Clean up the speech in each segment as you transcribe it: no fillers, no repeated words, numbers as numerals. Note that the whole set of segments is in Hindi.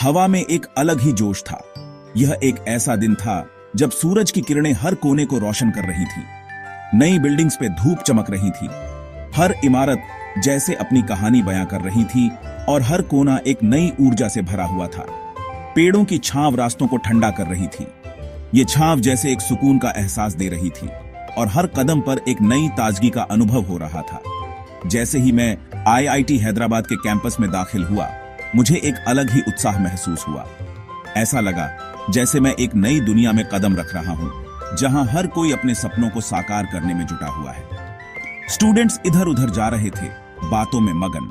हवा में एक अलग ही जोश था। यह एक ऐसा दिन था जब सूरज की किरणें हर कोने को रोशन कर रही थी। नई बिल्डिंग्स पे धूप चमक रही थी। हर इमारत जैसे अपनी कहानी बयां कर रही थी और हर कोना एक नई ऊर्जा से भरा हुआ था। पेड़ों की छांव रास्तों को ठंडा कर रही थी। ये छांव जैसे एक सुकून का एहसास दे रही थी और हर कदम पर एक नई ताजगी का अनुभव हो रहा था। जैसे ही मैं आईआईटी हैदराबाद के कैंपस में दाखिल हुआ, मुझे एक अलग ही उत्साह महसूस हुआ। ऐसा लगा जैसे मैं एक नई दुनिया में कदम रख रहा हूं, जहां हर कोई अपने सपनों को साकार करने में जुटा हुआ है। स्टूडेंट्स इधर उधर जा रहे थे, बातों में मगन।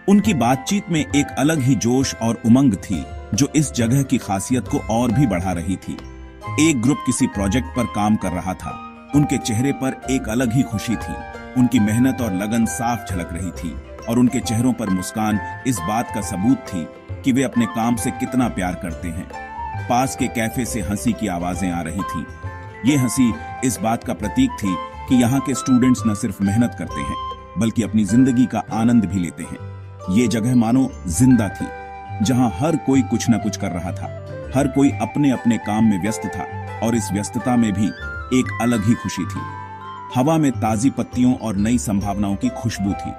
उनकी बातचीत में एक अलग ही जोश और उमंग थी जो इस जगह की खासियत को और भी बढ़ा रही थी। एक ग्रुप किसी प्रोजेक्ट पर काम कर रहा था। उनके चेहरे पर एक अलग ही खुशी थी। उनकी मेहनत और लगन साफ झलक रही थी और उनके चेहरों पर मुस्कान इस बात का सबूत थी कि वे अपने काम से कितना प्यार करते हैं। पास के कैफे से हंसी की आवाजें आ रही थी। ये हंसी इस बात का प्रतीक थी कि यहाँ के स्टूडेंट्स न सिर्फ मेहनत करते हैं बल्कि अपनी जिंदगी का आनंद भी लेते हैं। ये जगह मानो जिंदा थी, जहां हर कोई कुछ न कुछ कर रहा था। हर कोई अपने अपने काम में व्यस्त था और इस व्यस्तता में भी एक अलग ही खुशी थी। हवा में ताजी पत्तियों और नई संभावनाओं की खुशबू थी।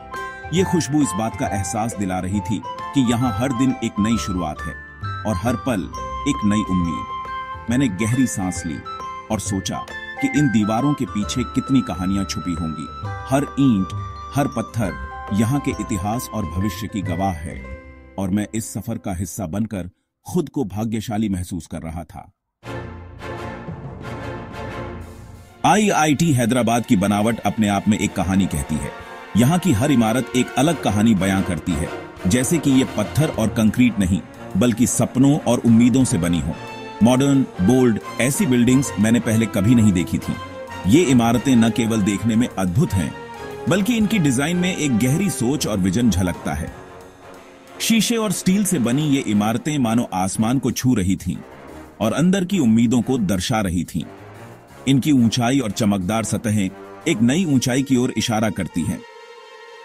ये खुशबू इस बात का एहसास दिला रही थी कि यहाँ हर दिन एक नई शुरुआत है और हर पल एक नई उम्मीद। मैंने गहरी सांस ली और सोचा कि इन दीवारों के पीछे कितनी कहानियां छुपी होंगी। हर ईंट, हर पत्थर यहाँ के इतिहास और भविष्य की गवाह है और मैं इस सफर का हिस्सा बनकर खुद को भाग्यशाली महसूस कर रहा था। आईआईटी हैदराबाद की बनावट अपने आप में एक कहानी कहती है। यहाँ की हर इमारत एक अलग कहानी बयां करती है, जैसे कि ये पत्थर और कंक्रीट नहीं बल्कि सपनों और उम्मीदों से बनी हो। मॉडर्न, बोल्ड, ऐसी बिल्डिंग्स मैंने पहले कभी नहीं देखी थी। ये इमारतें न केवल देखने में अद्भुत हैं बल्कि इनकी डिजाइन में एक गहरी सोच और विजन झलकता है। शीशे और स्टील से बनी ये इमारतें मानो आसमान को छू रही थीं और अंदर की उम्मीदों को दर्शा रही थीं। इनकी ऊंचाई और चमकदार सतहें एक नई ऊंचाई की ओर इशारा करती हैं।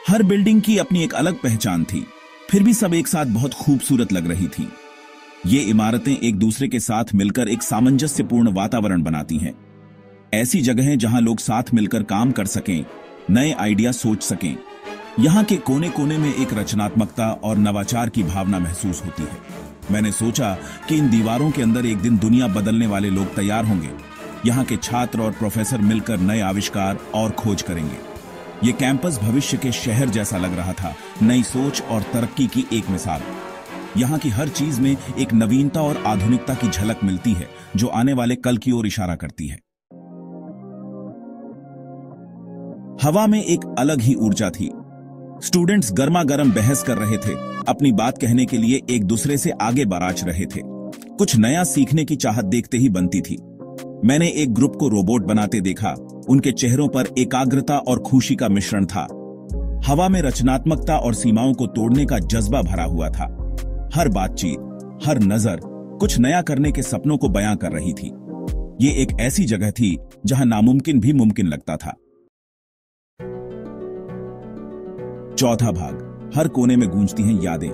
हर बिल्डिंग की अपनी एक अलग पहचान थी, फिर भी सब एक साथ बहुत खूबसूरत लग रही थीं। ये इमारतें एक दूसरे के साथ मिलकर एक सामंजस्यपूर्ण वातावरण बनाती हैं। ऐसी जगहें जहां लोग साथ मिलकर काम कर सकें, नए आइडिया सोच सकें। यहाँ के कोने कोने में एक रचनात्मकता और नवाचार की भावना महसूस होती है। मैंने सोचा कि इन दीवारों के अंदर एक दिन दुनिया बदलने वाले लोग तैयार होंगे। यहाँ के छात्र और प्रोफेसर मिलकर नए आविष्कार और खोज करेंगे। ये कैंपस भविष्य के शहर जैसा लग रहा था, नई सोच और तरक्की की एक मिसाल। यहाँ की हर चीज में एक नवीनता और आधुनिकता की झलक मिलती है जो आने वाले कल की ओर इशारा करती है। हवा में एक अलग ही ऊर्जा थी। स्टूडेंट्स गर्मा गर्म बहस कर रहे थे, अपनी बात कहने के लिए एक दूसरे से आगे बराच रहे थे। कुछ नया सीखने की चाहत देखते ही बनती थी। मैंने एक ग्रुप को रोबोट बनाते देखा। उनके चेहरों पर एकाग्रता और खुशी का मिश्रण था। हवा में रचनात्मकता और सीमाओं को तोड़ने का जज्बा भरा हुआ था। हर बातचीत, हर नजर कुछ नया करने के सपनों को बयां कर रही थी। ये एक ऐसी जगह थी जहां नामुमकिन भी मुमकिन लगता था। चौथा भाग, हर कोने में गूंजती हैं यादें।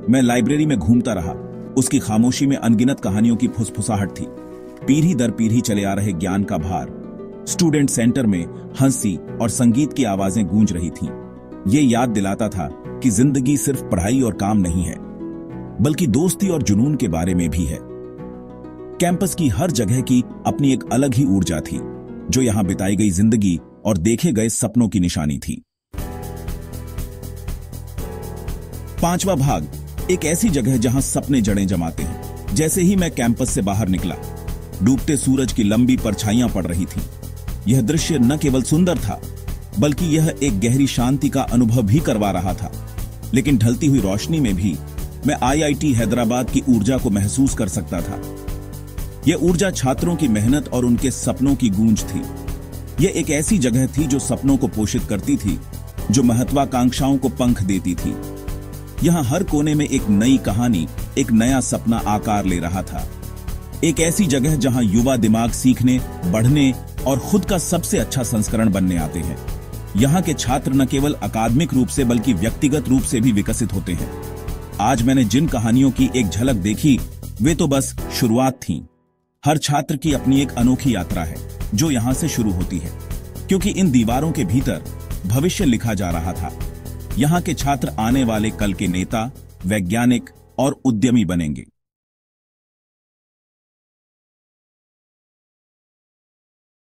मैं लाइब्रेरी में घूमता रहा। उसकी खामोशी में अनगिनत कहानियों की फुसफुसाहट थी। पीढ़ी दर पीढ़ी चले आ रहे ज्ञान का भार। स्टूडेंट सेंटर में हंसी और संगीत की आवाजें गूंज रही थीं। ये याद दिलाता था कि जिंदगी सिर्फ पढ़ाई और काम नहीं है बल्कि दोस्ती और जुनून के बारे में भी है। कैंपस की हर जगह की अपनी एक अलग ही ऊर्जा थी जो यहां बिताई गई जिंदगी और देखे गए सपनों की निशानी थी। पांचवा भाग, एक ऐसी जगह जहां सपने जड़ें जमाते हैं। जैसे ही मैं कैंपस से बाहर निकला, डूबते सूरज की लंबी परछाइयां पड़ रही थीं। यह दृश्य न केवल सुंदर था बल्कि यह एक गहरी शांति का अनुभव भी करवा रहा था। लेकिन ढलती हुई रोशनी में भी मैं आईआईटी हैदराबाद की ऊर्जा को महसूस कर सकता था। यह ऊर्जा छात्रों की मेहनत और उनके सपनों की गूंज थी। यह एक ऐसी जगह थी जो सपनों को पोषित करती थी, जो महत्वाकांक्षाओं को पंख देती थी। यहाँ हर कोने में एक नई कहानी, एक नया सपना आकार ले रहा था। एक ऐसी जगह जहां युवा दिमाग सीखने, बढ़ने और खुद का सबसे अच्छा संस्करण बनने आते हैं। यहाँ के छात्र न केवल अकादमिक रूप से बल्कि व्यक्तिगत रूप से भी विकसित होते हैं। आज मैंने जिन कहानियों की एक झलक देखी वे तो बस शुरुआत थी। हर छात्र की अपनी एक अनोखी यात्रा है जो यहां से शुरू होती है, क्योंकि इन दीवारों के भीतर भविष्य लिखा जा रहा था। यहाँ के छात्र आने वाले कल के नेता, वैज्ञानिक और उद्यमी बनेंगे।